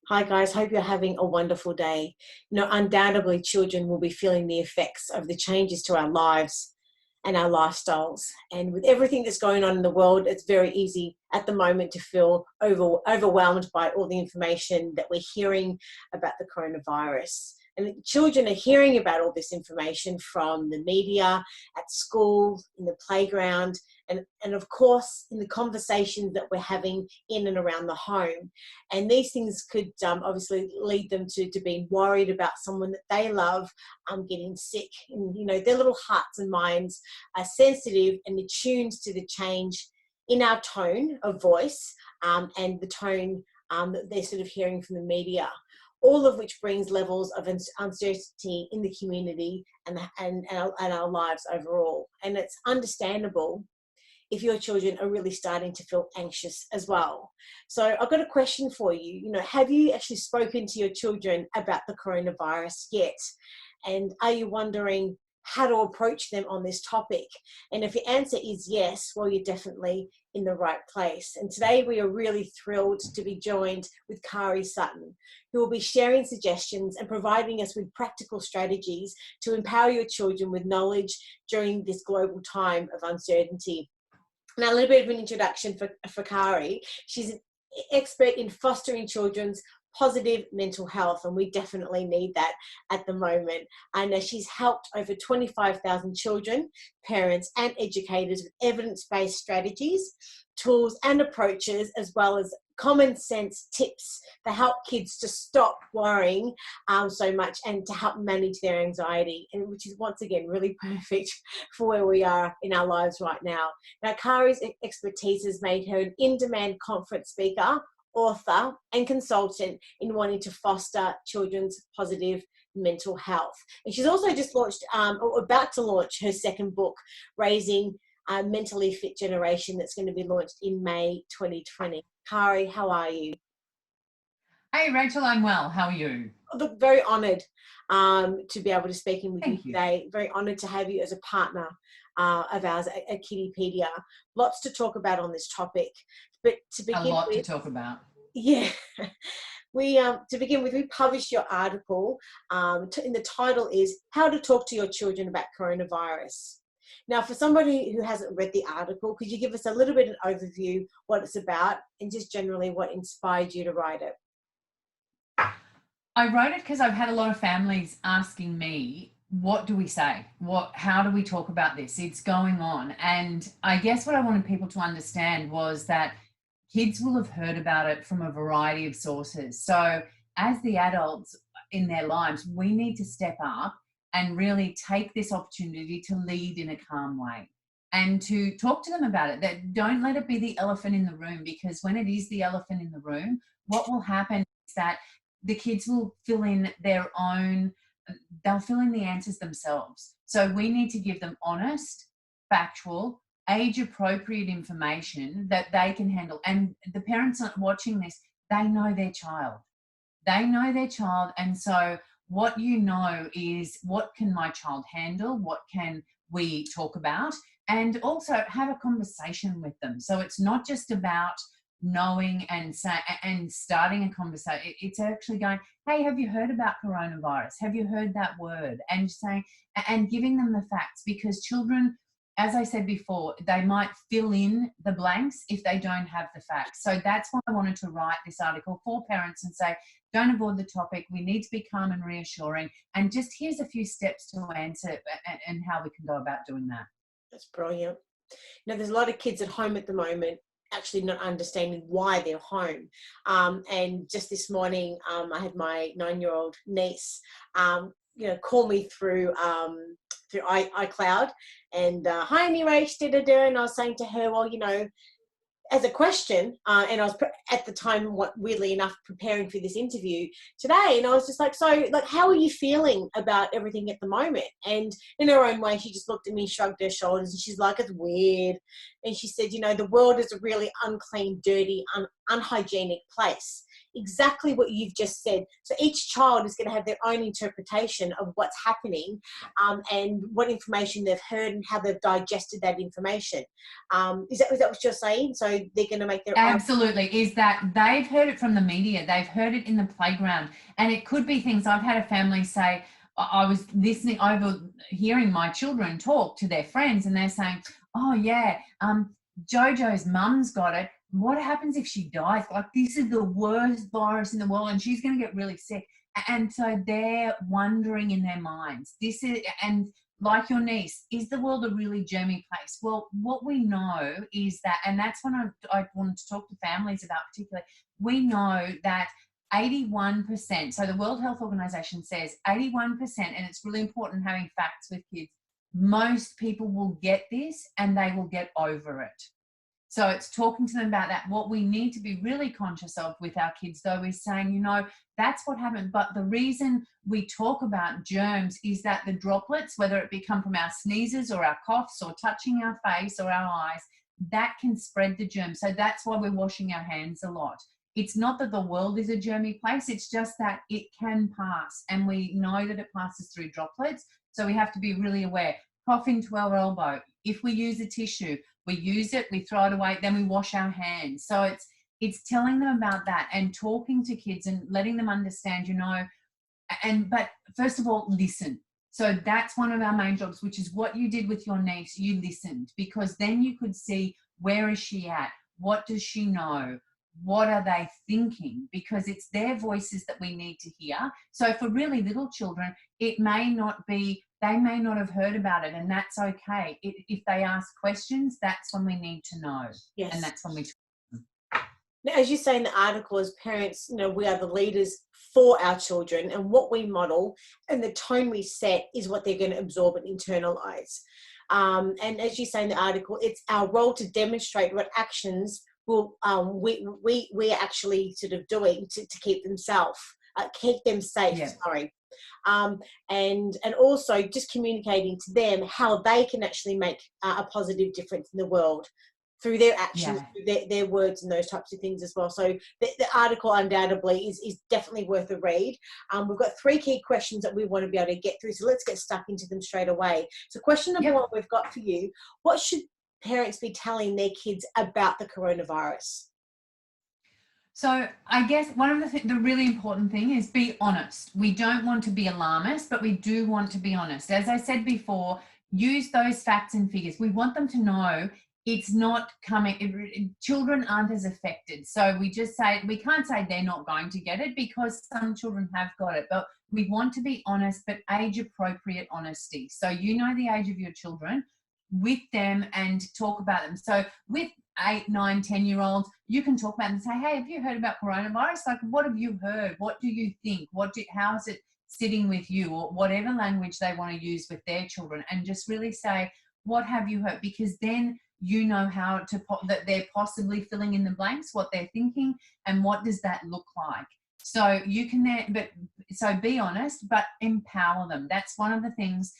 Hi guys, hope you're having a wonderful day. Undoubtedly children will be feeling the effects of the changes to our lives and our lifestyles. And with everything that's going on in the world, it's very easy at the moment to feel overwhelmed by all the information that we're hearing about the coronavirus. And children are hearing about all this information from the media, at school, in the playground, and of course in the conversations that we're having in and around the home. And these things could obviously lead them to being worried about someone that they love getting sick. And their little hearts and minds are sensitive and attuned to the change in our tone of voice, and the tone that they're sort of hearing from the media, all of which brings levels of uncertainty in the community and our lives overall. And it's understandable if your children are really starting to feel anxious as well. So I've got a question for you. Have you actually spoken to your children about the coronavirus yet? And are you wondering how to approach them on this topic? And if your answer is yes, well, you're definitely in the right place. And today we are really thrilled to be joined with Kari Sutton, who will be sharing suggestions and providing us with practical strategies to empower your children with knowledge during this global time of uncertainty. Now, a little bit of an introduction for Kari. She's an expert in fostering children's positive mental health, and we definitely need that at the moment. I know she's helped over 25,000 children, parents and educators with evidence-based strategies, tools and approaches, as well as common sense tips to help kids to stop worrying so much and to help manage their anxiety, and which is once again really perfect for where we are in our lives right now. Now, Kari's expertise has made her an in-demand conference speaker, author and consultant in wanting to foster children's positive mental health. And she's also just launched or about to launch her second book, Raising a Mentally Fit Generation, that's going to be launched in May 2020. Kari, how are you? Hey, Rachel, I'm well. How are you? Look, very honoured to be able to speak in with you Thank you. today. Very honoured to have you as a partner of ours at Kiddipedia. Lots to talk about on this topic. But to A begin lot to with, talk about. yeah, to begin with, we published your article. In the title is "How to Talk to Your Children About Coronavirus." Now, for somebody who hasn't read the article, could you give us a little bit of an overview what it's about and just generally what inspired you to write it? I wrote it because I've had a lot of families asking me, what do we say? How do we talk about this? It's going on. And I guess what I wanted people to understand was that kids will have heard about it from a variety of sources. So as the adults in their lives, we need to step up and really take this opportunity to lead in a calm way and to talk to them about it. That don't let it be the elephant in the room, because when it is the elephant in the room, what will happen is that the kids will fill in their own, they'll fill in the answers themselves. So we need to give them honest, factual, age appropriate information that they can handle. And the parents not watching this, they know their child. They know their child. And so what you know is, what can my child handle? What can we talk about? And also have a conversation with them. So it's not just about knowing and starting a conversation. It's actually going, hey, have you heard about coronavirus? Have you heard that word? And saying, and giving them the facts, because children, as I said before, they might fill in the blanks if they don't have the facts. So that's why I wanted to write this article for parents and say, don't avoid the topic. We need to be calm and reassuring. And just here's a few steps to answer and how we can go about doing that. That's brilliant. There's a lot of kids at home at the moment actually not understanding why they're home. And just this morning, I had my 9-year-old niece, call me through iCloud, and hi, Rach, and I was saying to her, well, as a question, and I was at the time, weirdly enough, preparing for this interview today, and I was just like, so, like, how are you feeling about everything at the moment? And in her own way, she just looked at me, shrugged her shoulders, and she's like, it's weird. And she said, the world is a really unclean, dirty, unhygienic place. exactly what you've just said. So each child is going to have their own interpretation of what's happening, and what information they've heard and how they've digested that information. Is that what you're saying? So they're going to make their own. Absolutely. Is that they've heard it from the media, they've heard it in the playground, and it could be things. I've had a family say, I was listening over, hearing my children talk to their friends, and they're saying, oh yeah, Jojo's mum's got it. What happens if she dies? Like, this is the worst virus in the world and she's going to get really sick. And so they're wondering in their minds, this is, and like your niece, is the world a really germy place? Well, what we know is that, and that's when I wanted to talk to families about particularly, we know that 81%, so the World Health Organization says 81%, and it's really important having facts with kids, most people will get this and they will get over it. So it's talking to them about that. What we need to be really conscious of with our kids, though, is saying, you know, that's what happened. But the reason we talk about germs is that the droplets, whether it come from our sneezes or our coughs or touching our face or our eyes, that can spread the germs. So that's why we're washing our hands a lot. It's not that the world is a germy place. It's just that it can pass. And we know that it passes through droplets. So we have to be really aware. Cough into our elbow. If we use a tissue, we use it, we throw it away, then we wash our hands. So it's telling them about that and talking to kids and letting them understand, you know, but first of all, listen. So that's one of our main jobs, which is what you did with your niece. You listened, because then you could see, where is she at? What does she know? What are they thinking? Because it's their voices that we need to hear. So for really little children, it may not be, they may not have heard about it, and that's okay. If they ask questions, that's when we need to know. Yes. And that's when we. Now, as you say in the article, as parents, you know, we are the leaders for our children, and what we model and the tone we set is what they're going to absorb and internalize. And as you say in the article, it's our role to demonstrate what actions will we are actually sort of doing to keep them keep them safe. Yeah. Sorry. And also just communicating to them how they can actually make a positive difference in the world through their actions, through their words and those types of things as well. So the article undoubtedly is definitely worth a read. We've got 3 key questions that we want to be able to get through. So let's get stuck into them straight away. So question number 1 we've got for you: what should parents be telling their kids about the coronavirus? So I guess one of the really important thing is be honest. We don't want to be alarmist, but we do want to be honest. As I said before, use those facts and figures. We want them to know it's not coming. Children aren't as affected. So we can't say they're not going to get it, because some children have got it, but we want to be honest, but age appropriate honesty. So you know the age of your children with them and talk about them. So with 8, 9, 10-year-olds, you can talk about them and say, hey, have you heard about coronavirus? Like, what have you heard? What do you think? How is it sitting with you? Or whatever language they want to use with their children, and just really say, what have you heard? Because then you know how that they're possibly filling in the blanks, what they're thinking, and what does that look like. So you can so be honest, but empower them. That's one of the things.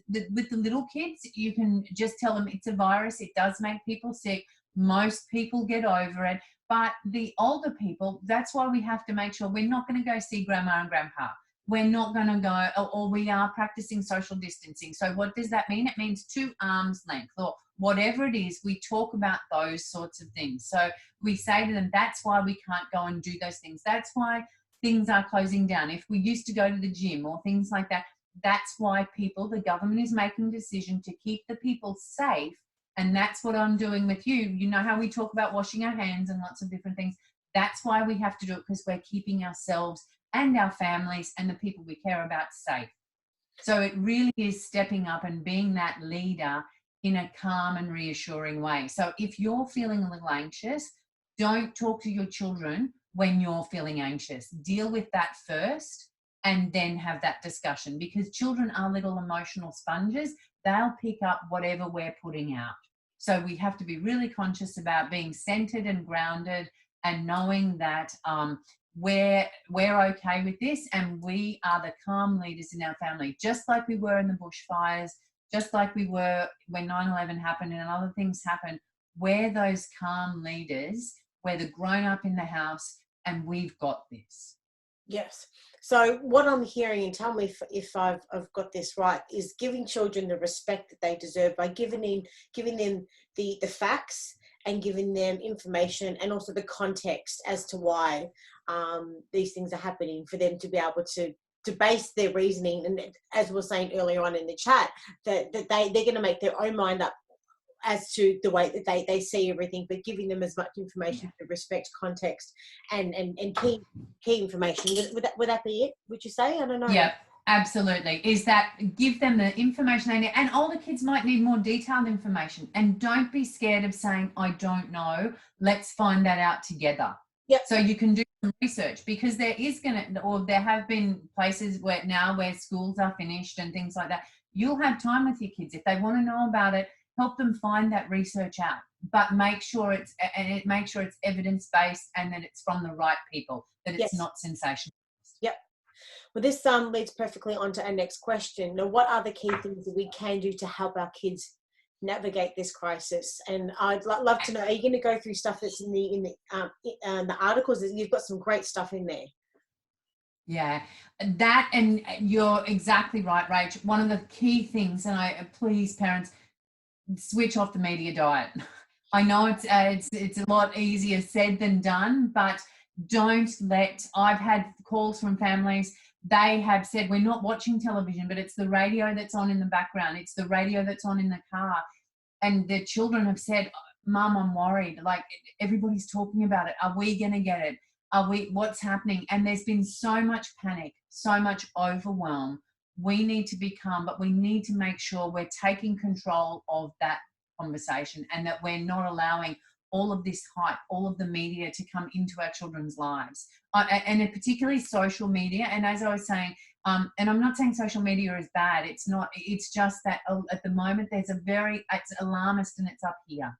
With the little kids, you can just tell them it's a virus. It does make people sick. Most people get over it. But the older people, that's why we have to make sure we're not going to go see grandma and grandpa. We're not going to go, or we are practicing social distancing. So what does that mean? It means 2 arms length, or whatever it is. We talk about those sorts of things. So we say to them, that's why we can't go and do those things. That's why things are closing down. If we used to go to the gym or things like that, that's why the government is making a decision to keep the people safe. And that's what I'm doing with you. You know how we talk about washing our hands and lots of different things. That's why we have to do it, because we're keeping ourselves and our families and the people we care about safe. So it really is stepping up and being that leader in a calm and reassuring way. So if you're feeling a little anxious, don't talk to your children when you're feeling anxious. Deal with that first and then have that discussion, because children are little emotional sponges. They'll pick up whatever we're putting out. So we have to be really conscious about being centered and grounded and knowing that we're okay with this, and we are the calm leaders in our family, just like we were in the bushfires, just like we were when 9/11 happened and other things happened. We're those calm leaders. We're the grown up in the house. and we've got this. Yes. So what I'm hearing, and tell me if I've got this right, is giving children the respect that they deserve by giving them the facts and giving them information and also the context as to why these things are happening, for them to be able to base their reasoning. And as we were saying earlier on in the chat, that they're going to make their own mind up as to the way that they see everything, but giving them as much information to respect context and key information. Would that be it, would you say? I don't know. Yeah, absolutely. Is that give them the information they need. And older kids might need more detailed information. And don't be scared of saying, I don't know. Let's find that out together. Yep. So you can do some research, because there have been places where schools are finished and things like that. You'll have time with your kids. If they want to know about it, help them find that research out, but make sure it's evidence-based and that it's from the right people, that it's not sensational. Yep. Well, this leads perfectly on to our next question. Now, what are the key things that we can do to help our kids navigate this crisis? And I'd love to know, are you going to go through stuff that's in the articles? You've got some great stuff in there. Yeah, that, and you're exactly right, Rach. One of the key things, and please, parents, switch off the media diet. I know it's a lot easier said than done, but I've had calls from families. They have said, we're not watching television, but it's the radio that's on in the background. It's the radio that's on in the car. And the children have said, Mum, I'm worried. Like, everybody's talking about it. Are we going to get it? What's happening? And there's been so much panic, so much overwhelm. We need to be calm, but we need to make sure we're taking control of that conversation, and that we're not allowing all of this hype, all of the media to come into our children's lives, and particularly social media. And as I was saying, and I'm not saying social media is bad. It's not. It's just that at the moment it's alarmist and it's up here.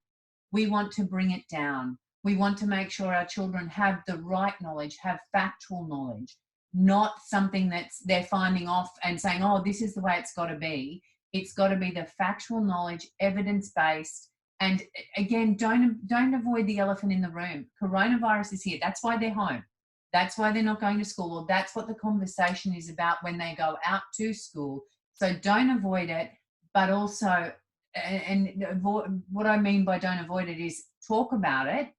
We want to bring it down. We want to make sure our children have the right knowledge, have factual knowledge, not something that's they're finding off and saying, oh, this is the way it's got to be. It's got to be the factual knowledge, evidence-based. And again, don't avoid the elephant in the room. Coronavirus is here. That's why they're home. That's why they're not going to school, or that's what the conversation is about when they go out to school. So don't avoid it, but also, what I mean by don't avoid it is talk about it,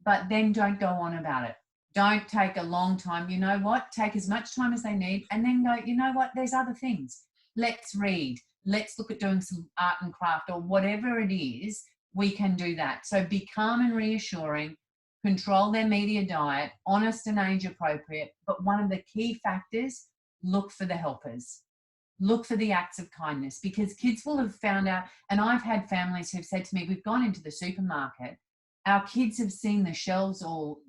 but then don't go on about it. Don't take a long time. You know what? Take as much time as they need, and then go, you know what? There's other things. Let's read. Let's look at doing some art and craft, or whatever it is, we can do that. So be calm and reassuring, control their media diet, honest and age appropriate. But one of the key factors, look for the helpers. Look for the acts of kindness, because kids will have found out, and I've had families who've said to me, we've gone into the supermarket, our kids have seen the shelves all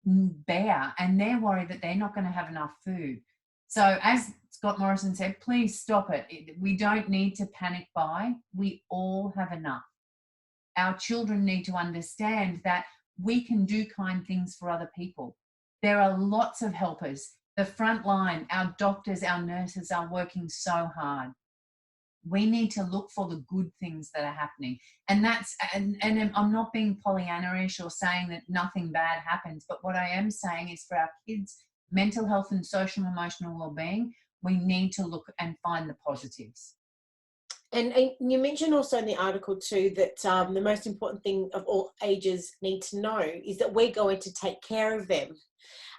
bare and they're worried that they're not going to have enough food. So as Scott Morrison said, please stop it. We don't need to panic buy. We all have enough. Our children need to understand that we can do kind things for other people. There are lots of helpers. The front line, our doctors, our nurses are working so hard. We need to look for the good things that are happening. And I'm not being Pollyanna-ish or saying that nothing bad happens, but what I am saying is for our kids' mental health and social and emotional well-being, we need to look and find the positives. And you mentioned also in the article too that the most important thing of all ages need to know is that we're going to take care of them.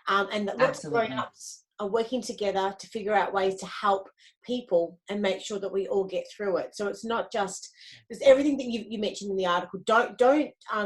And that lots of grown-ups are working together to figure out ways to help people and make sure that we all get through it. So it's not just, there's everything that you mentioned in the article. Don't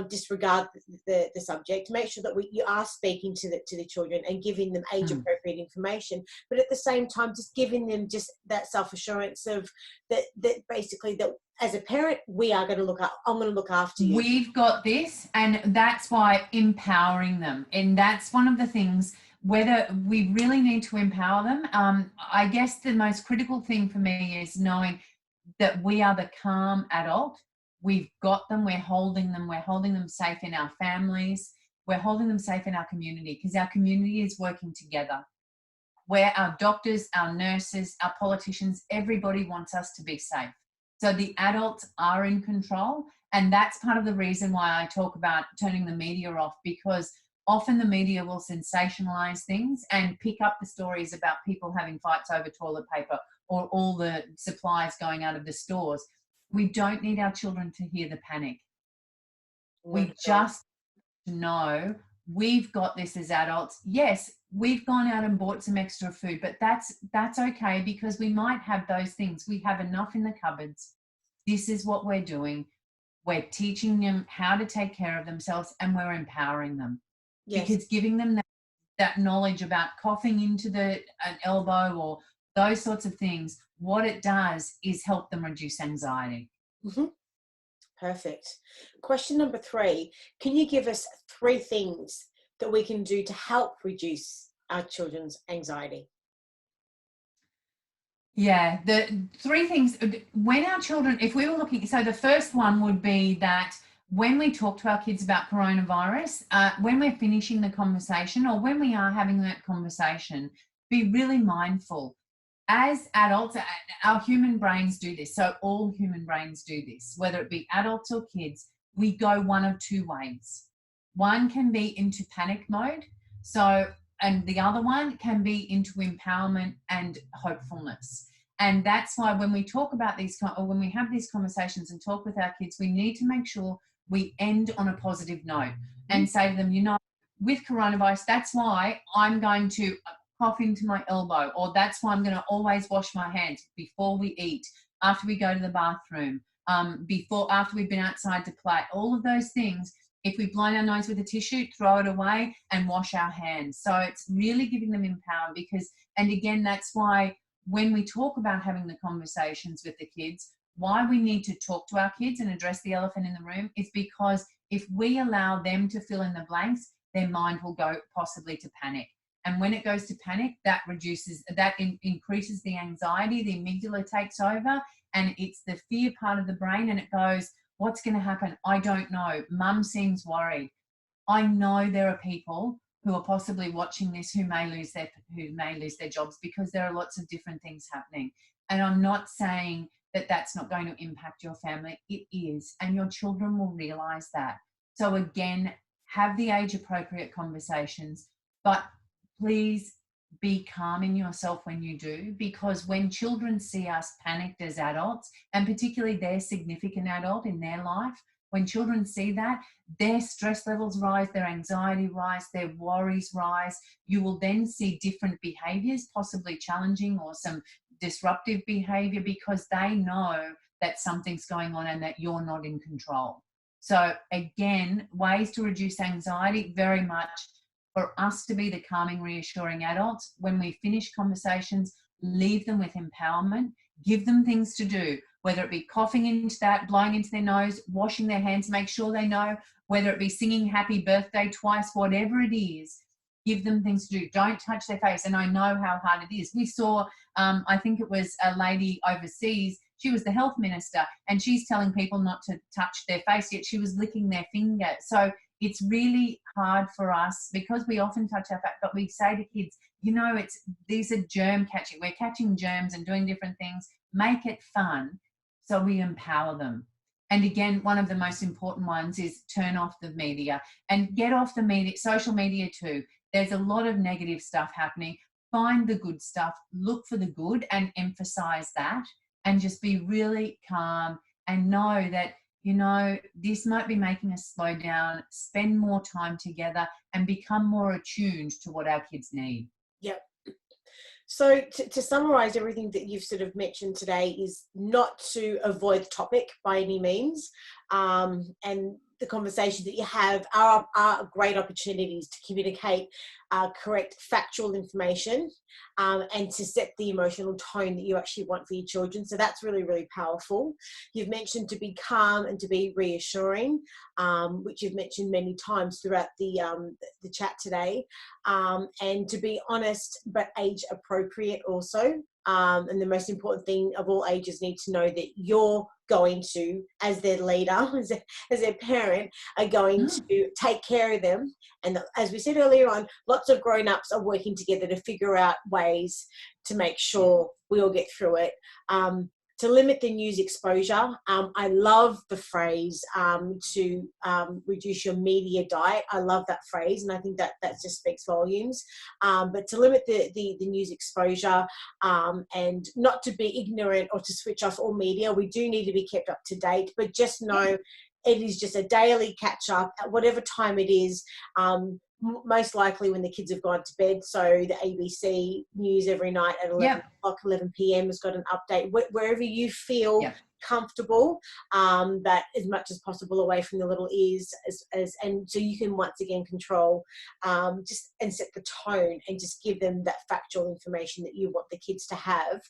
disregard the subject. Make sure that you are speaking to the children and giving them age appropriate information, but at the same time just giving them just that self-assurance of that basically that as a parent we are going to I'm going to look after you. We've got this, and that's why empowering them, and that's one of the things. Whether we really need to empower them, I guess the most critical thing for me is knowing that we are the calm adult. We've got them, we're holding them safe in our families, we're holding them safe in our community, because our community is working together. Where our doctors, our nurses, our politicians, everybody wants us to be safe. So the adults are in control, and that's part of the reason why I talk about turning the media off, because Often the media will sensationalize things and pick up the stories about people having fights over toilet paper or all the supplies going out of the stores. We don't need our children to hear the panic. We just know we've got this as adults. Yes, we've gone out and bought some extra food, but that's okay, because we might have those things. We have enough in the cupboards. This is what we're doing. We're teaching them how to take care of themselves, and we're empowering them. Yes. Because giving them that knowledge about coughing into an elbow or those sorts of things, what it does is help them reduce anxiety. Mm-hmm. Perfect. Question number 3, can you give us 3 things that we can do to help reduce our children's anxiety? Yeah, the 3 things, when our children, if we were looking, so the first one would be that when we talk to our kids about coronavirus, when we're finishing the conversation or when we are having that conversation, be really mindful. As adults, our human brains do this. So all human brains do this, whether it be adults or kids. We go one of 2 ways. One can be into panic mode. And the other one can be into empowerment and hopefulness. And that's why when we talk about or when we have these conversations and talk with our kids, we need to make sure we end on a positive note and say to them, with coronavirus, that's why I'm going to cough into my elbow, or that's why I'm going to always wash my hands before we eat, after we go to the bathroom, after we've been outside to play. All of those things, if we blind our nose with a tissue, throw it away and wash our hands. So it's really giving them empower, and again, that's why when we talk about having the conversations with the kids, why we need to talk to our kids and address the elephant in the room is because if we allow them to fill in the blanks, their mind will go possibly to panic. And when it goes to panic, that increases the anxiety, the amygdala takes over, and it's the fear part of the brain, and it goes, what's going to happen? I don't know. Mum seems worried. I know there are people who are possibly watching this who may lose their jobs, because there are lots of different things happening. And I'm not saying that that's not going to impact your family. It is, and your children will realize that. So again, have the age appropriate conversations, but please be calm in yourself when you do, because when children see us panicked as adults, and particularly their significant adult in their life, when children see that, their stress levels rise, their anxiety rise, their worries rise. You will then see different behaviors, possibly challenging or some disruptive behavior, because they know that something's going on and that you're not in control. So again, ways to reduce anxiety, very much for us to be the calming, reassuring adults. When we finish conversations, leave them with empowerment, give them things to do, whether it be coughing into that, blowing into their nose, washing their hands, make sure they know, whether it be singing happy birthday twice, whatever it is, give them things to do. Don't touch their face. And I know how hard it is. We saw, I think it was a lady overseas, she was the health minister, and she's telling people not to touch their face, yet she was licking their finger. So it's really hard for us, because we often touch our face, but we say to kids, these are germ catching. We're catching germs and doing different things. Make it fun, so we empower them. And again, one of the most important ones is turn off the media, and get off the media, social media too. There's a lot of negative stuff happening. Find the good stuff, look for the good and emphasize that, and just be really calm and know that, this might be making us slow down, spend more time together, and become more attuned to what our kids need. Yep. So to summarize everything that you've sort of mentioned today is not to avoid the topic by any means. And the conversations that you have are great opportunities to communicate correct factual information and to set the emotional tone that you actually want for your children. So that's really, really powerful. You've mentioned to be calm and to be reassuring, which you've mentioned many times throughout the chat today, and to be honest but age appropriate also. And the most important thing of all ages need to know that you're going to, as their leader, as their parent, are going to take care of them. And as we said earlier on, lots of grown-ups are working together to figure out ways to make sure we all get through it. to limit the news exposure. I love the phrase to reduce your media diet. I love that phrase, and I think that just speaks volumes. But to limit the news exposure, and not to be ignorant or to switch off all media. We do need to be kept up to date, but just know it is just a daily catch up at whatever time it is. Most likely when the kids have gone to bed. So the ABC news every night at 11 o'clock, 11 p.m. has got an update. Wherever you feel comfortable, that as much as possible away from the little ears, and so you can once again control, just and set the tone and just give them that factual information that you want the kids to have,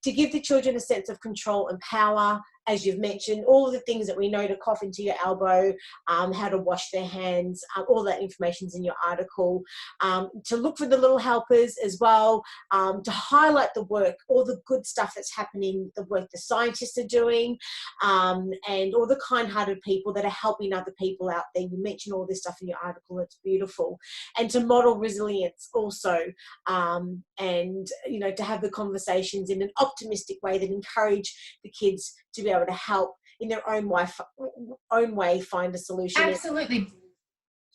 to give the children a sense of control and power. As you've mentioned, all of the things that we know to cough into your elbow, how to wash their hands, all that information's in your article. To look for the little helpers as well, to highlight the work, all the good stuff that's happening, the work the scientists are doing, and all the kind-hearted people that are helping other people out there. You mentioned all this stuff in your article. It's beautiful. And to model resilience also, and, you know, to have the conversations in an optimistic way that encourage the kids to be able to help in their own way find a solution. Absolutely.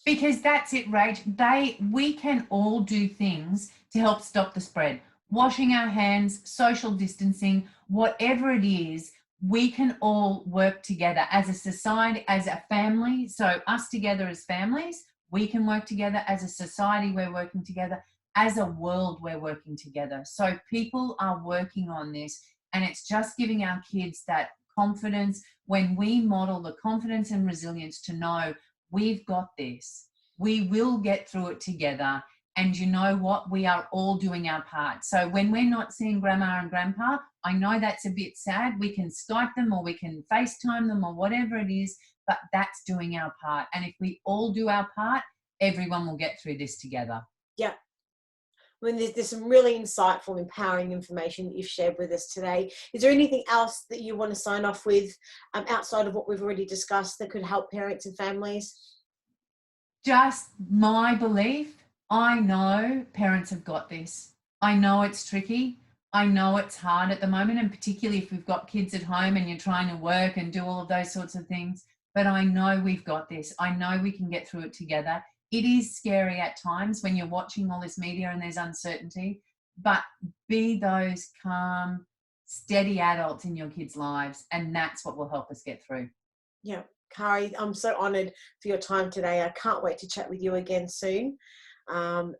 Because that's it, Rach. We can all do things to help stop the spread. Washing our hands, social distancing, whatever it is, we can all work together as a society, as a family. So us together as families, we can work together. As a society, we're working together. As a world, we're working together. So people are working on this, and it's just giving our kids that confidence. When we model the confidence and resilience to know we've got this, we will get through it together. And you know what? We are all doing our part. So when we're not seeing grandma and grandpa, I know that's a bit sad. We can Skype them or we can FaceTime them or whatever it is, but that's doing our part. And if we all do our part, everyone will get through this together. Yeah. I mean, there's some really insightful, empowering information that you've shared with us today. Is there anything else that you want to sign off with, outside of what we've already discussed, that could help parents and families? Just my belief. I know parents have got this. I know it's tricky. I know it's hard at the moment, and particularly if we've got kids at home and you're trying to work and do all of those sorts of things. But I know we've got this. I know we can get through it together. It is scary at times when you're watching all this media and there's uncertainty, but be those calm, steady adults in your kids' lives, and that's what will help us get through. Yeah, Kari, I'm so honoured for your time today. I can't wait to chat with you again soon. And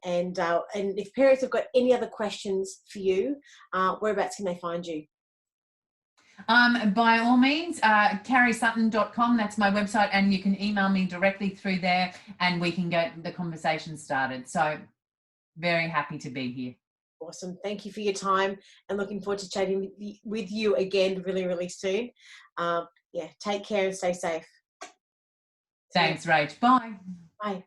if parents have got any other questions for you, whereabouts can they find you? By all means, karisutton.com, that's my website, and you can email me directly through there and we can get the conversation started. So very happy to be here. Awesome. Thank you for your time, and looking forward to chatting with you again really, really soon. Yeah, take care and stay safe. Thanks, Rach. Bye. Bye.